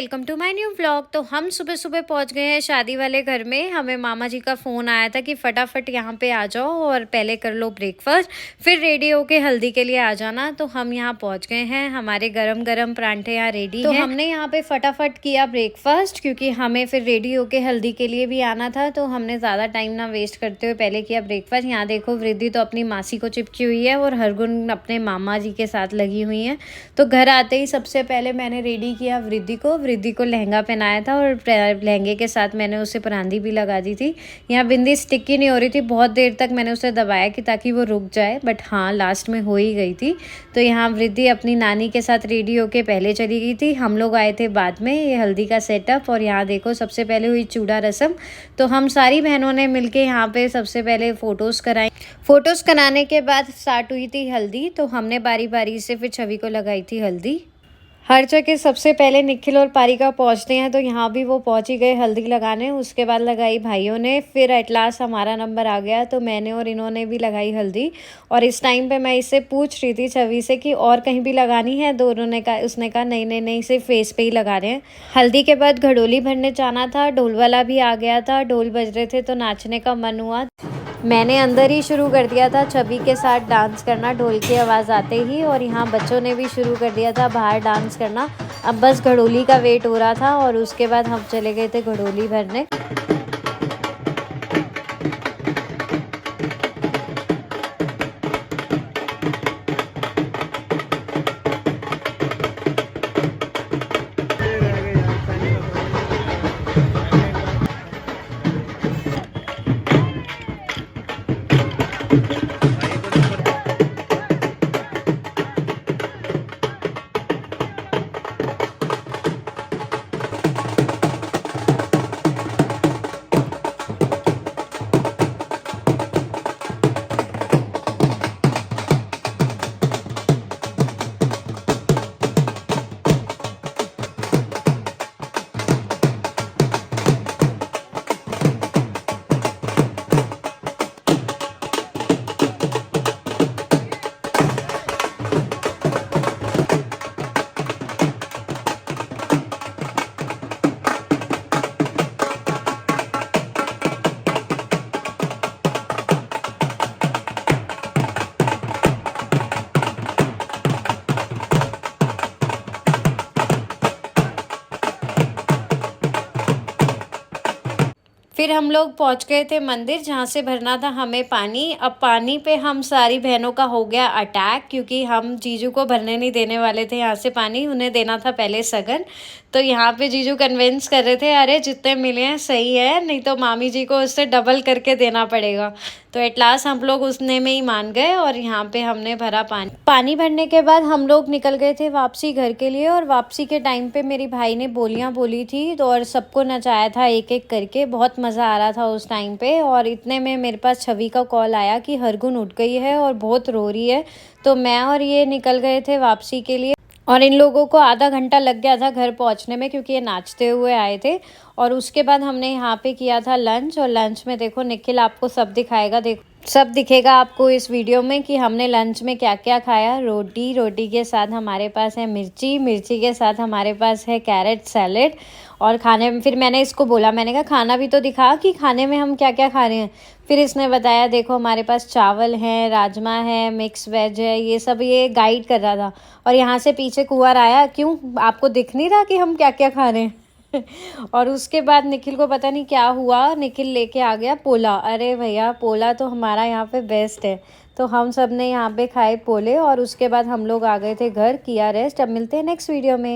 Welcome to my new vlog. तो हम सुबह सुबह पहुंच गए हैं शादी वाले घर में। हमें मामा जी का फ़ोन आया था कि फटाफट यहाँ पे आ जाओ और पहले कर लो ब्रेकफास्ट, फिर रेडी होके हल्दी के लिए आ जाना। तो हम यहाँ पहुंच गए हैं, हमारे गरम गरम परांठे यहाँ रेडी हैं। तो हमने यहाँ पे फटाफट किया ब्रेकफास्ट क्योंकि हमें फिर रेडी होके हल्दी के लिए भी आना था। तो हमने ज़्यादा टाइम ना वेस्ट करते हुए पहले किया ब्रेकफास्ट। यहाँ देखो वृद्धि तो अपनी मासी को चिपकी हुई है और हरगुन अपने मामा जी के साथ लगी हुई है। तो घर आते ही सबसे पहले मैंने रेडी किया वृद्धि को लहंगा पहनाया था और लहंगे के साथ मैंने उसे परांदी भी लगा दी थी। यहाँ बिंदी स्टिक ही नहीं हो रही थी, बहुत देर तक मैंने उसे दबाया कि ताकि वो रुक जाए, बट हाँ लास्ट में हो ही गई थी। तो यहाँ वृद्धि अपनी नानी के साथ रेडी होके पहले चली गई थी, हम लोग आए थे बाद में। ये हल्दी का सेटअप और यहाँ देखो सबसे पहले हुई चूड़ा रस्म। तो हम सारी बहनों ने मिलके यहाँ पे सबसे पहले फ़ोटोज़ कराई। फ़ोटोज़ कराने के बाद स्टार्ट हुई थी हल्दी। तो हमने बारी बारी से फिर छवि को लगाई थी हल्दी। हर जगह सबसे पहले निखिल और पारिका पहुंचते हैं, तो यहाँ भी वो पहुंच ही गए हल्दी लगाने। उसके बाद लगाई भाइयों ने, फिर एट लास्ट हमारा नंबर आ गया तो मैंने और इन्होंने भी लगाई हल्दी। और इस टाइम पे मैं इससे पूछ रही थी छवि से कि और कहीं भी लगानी है, दोनों ने कहा, उसने कहा नहीं नहीं नहीं सिर्फ फेस पे ही लगा रहे हैं। हल्दी के बाद घड़ोली भरने जाना था, ढोल वाला भी आ गया था, ढोल बज रहे थे तो नाचने का मन हुआ। मैंने अंदर ही शुरू कर दिया था छवि के साथ डांस करना ढोल की आवाज़ आते ही, और यहाँ बच्चों ने भी शुरू कर दिया था बाहर डांस करना। अब बस घड़ोली का वेट हो रहा था और उसके बाद हम चले गए थे घड़ोली भरने। फिर हम लोग पहुंच गए थे मंदिर जहां से भरना था हमें पानी। अब पानी पे हम सारी बहनों का हो गया अटैक क्योंकि हम जीजू को भरने नहीं देने वाले थे यहाँ से पानी, उन्हें देना था पहले सगन। तो यहाँ पे जीजू कन्विंस कर रहे थे अरे जितने मिले हैं सही है, नहीं तो मामी जी को उससे डबल करके देना पड़ेगा। तो एट लास्ट हम लोग उसने में ही मान गए और यहाँ पे हमने भरा पानी भरने के बाद हम लोग निकल गए थे वापसी घर के लिए। और वापसी के टाइम पे मेरी भाई ने बोलियाँ बोली थी तो और सबको नचाया था एक एक करके, बहुत मज़ा आ रहा था उस टाइम पे। और इतने में मेरे पास छवि का कॉल आया कि हरगुन उठ गई है और बहुत रो रही है। तो मैं और ये निकल गए थे वापसी के लिए और इन लोगों को आधा घंटा लग गया था घर पहुंचने में क्योंकि ये नाचते हुए आए थे। और उसके बाद हमने यहाँ पे किया था लंच, और लंच में देखो निखिल आपको सब दिखाएगा, देखो सब दिखेगा आपको इस वीडियो में कि हमने लंच में क्या क्या खाया। रोटी के साथ हमारे पास है मिर्ची के साथ हमारे पास है कैरेट सैलेड। और खाने में फिर मैंने इसको बोला, मैंने कहा खाना भी तो दिखा कि खाने में हम क्या क्या खा रहे हैं। फिर इसने बताया देखो हमारे पास चावल हैं, राजमा है, मिक्स वेज है, ये सब ये गाइड कर रहा था। और यहाँ से पीछे कुंवर आया, क्यों आपको दिख नहीं रहा कि हम क्या क्या खा रहे हैं? और उसके बाद निखिल को पता नहीं क्या हुआ, निखिल लेके आ गया पोला। अरे भैया पोला तो हमारा यहाँ पे बेस्ट है। तो हम सब ने यहाँ पे खाए पोले और उसके बाद हम लोग आ गए थे घर, किया रेस्ट। अब मिलते हैं नेक्स्ट वीडियो में।